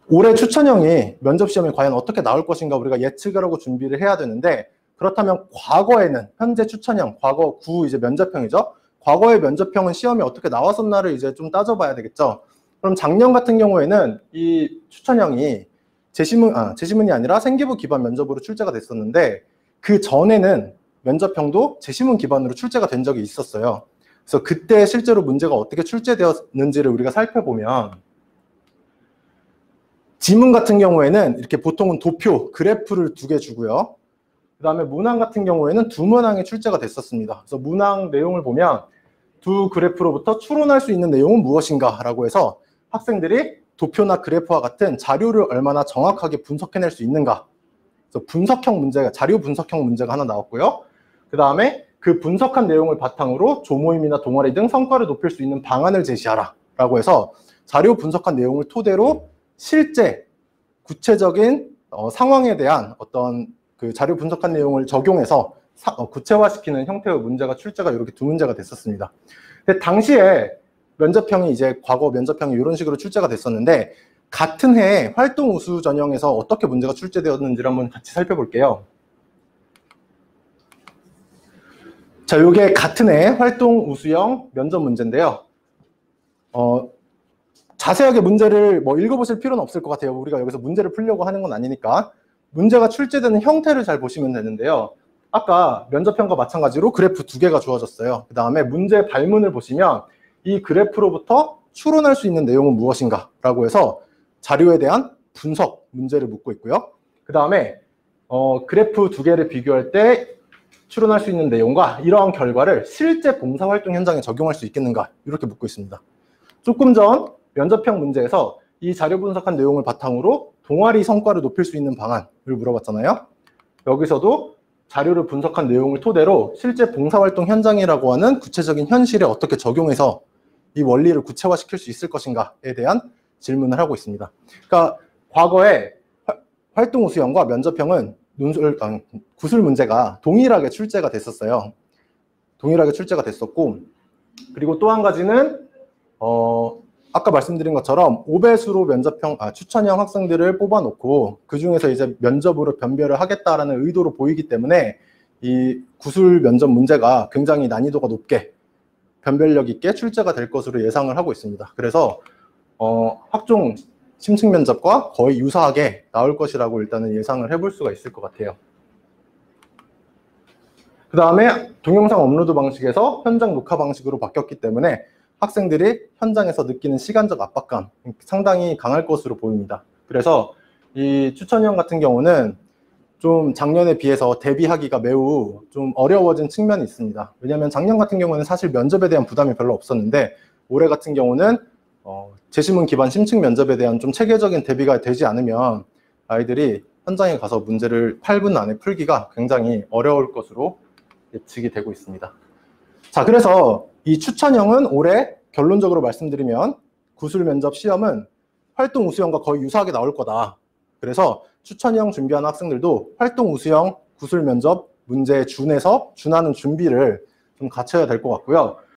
올해 추천형이 면접시험에 과연 어떻게 나올 것인가 우리가 예측을 하고 준비를 해야 되는데, 그렇다면 과거에는 현재 추천형, 과거 구 이제 면접형이죠. 과거의 면접형은 시험이 어떻게 나왔었나를 이제 좀 따져봐야 되겠죠. 그럼 작년 같은 경우에는 이 추천형이 제시문이 아니라 생기부 기반 면접으로 출제가 됐었는데, 그 전에는 면접형도 제시문 기반으로 출제가 된 적이 있었어요. 그래서 그때 실제로 문제가 어떻게 출제되었는지를 우리가 살펴보면, 지문 같은 경우에는 이렇게 보통은 도표, 그래프를 2개 주고요. 그 다음에 문항 같은 경우에는 2문항이 출제가 됐었습니다. 그래서 문항 내용을 보면 두 그래프로부터 추론할 수 있는 내용은 무엇인가 라고 해서 학생들이 도표나 그래프와 같은 자료를 얼마나 정확하게 분석해낼 수 있는가. 그래서 분석형 문제가, 자료 분석형 문제가 하나 나왔고요. 그 다음에 그 분석한 내용을 바탕으로 조모임이나 동아리 등 성과를 높일 수 있는 방안을 제시하라 라고 해서 자료 분석한 내용을 토대로 실제 구체적인 상황에 대한 어떤 그 자료 분석한 내용을 적용해서 구체화시키는 형태의 문제가 출제가 이렇게 2문제가 됐었습니다. 근데 당시에 면접형이 이제 과거 면접형이 이런 식으로 출제가 됐었는데, 같은 해에 활동 우수 전형에서 어떻게 문제가 출제되었는지를 한번 같이 살펴볼게요. 자, 이게 같은 해 활동 우수형 면접 문제인데요. 자세하게 문제를 뭐 읽어보실 필요는 없을 것 같아요. 우리가 여기서 문제를 풀려고 하는 건 아니니까. 문제가 출제되는 형태를 잘 보시면 되는데요. 아까 면접형과 마찬가지로 그래프 2개가 주어졌어요. 그 다음에 문제 발문을 보시면 이 그래프로부터 추론할 수 있는 내용은 무엇인가 라고 해서 자료에 대한 분석 문제를 묻고 있고요. 그 다음에 그래프 2개를 비교할 때 추론할 수 있는 내용과 이러한 결과를 실제 봉사활동 현장에 적용할 수 있겠는가, 이렇게 묻고 있습니다. 조금 전 면접형 문제에서 이 자료 분석한 내용을 바탕으로 동아리 성과를 높일 수 있는 방안을 물어봤잖아요. 여기서도 자료를 분석한 내용을 토대로 실제 봉사활동 현장이라고 하는 구체적인 현실에 어떻게 적용해서 이 원리를 구체화시킬 수 있을 것인가에 대한 질문을 하고 있습니다. 그러니까 과거에 활동 우수형과 면접형은 구술 문제가 동일하게 출제가 됐었어요. 동일하게 출제가 됐었고, 그리고 또 한 가지는 아까 말씀드린 것처럼 5배수로 추천형 학생들을 뽑아놓고 그 중에서 이제 면접으로 변별을 하겠다라는 의도로 보이기 때문에 이 구술 면접 문제가 굉장히 난이도가 높게 변별력 있게 출제가 될 것으로 예상을 하고 있습니다. 그래서 학종 심층 면접과 거의 유사하게 나올 것이라고 일단은 예상을 해볼 수가 있을 것 같아요. 그 다음에 동영상 업로드 방식에서 현장 녹화 방식으로 바뀌었기 때문에 학생들이 현장에서 느끼는 시간적 압박감 상당히 강할 것으로 보입니다. 그래서 이 추천형 같은 경우는 좀 작년에 비해서 대비하기가 매우 좀 어려워진 측면이 있습니다. 왜냐하면 작년 같은 경우는 사실 면접에 대한 부담이 별로 없었는데, 올해 같은 경우는 제시문 기반 심층 면접에 대한 좀 체계적인 대비가 되지 않으면 아이들이 현장에 가서 문제를 8분 안에 풀기가 굉장히 어려울 것으로 예측이 되고 있습니다. 자, 그래서 이 추천형은 올해 결론적으로 말씀드리면 구술 면접 시험은 활동 우수형과 거의 유사하게 나올 거다. 그래서 추천형 준비하는 학생들도 활동 우수형 구술 면접 문제에 준하는 준비를 좀 갖춰야 될 것 같고요.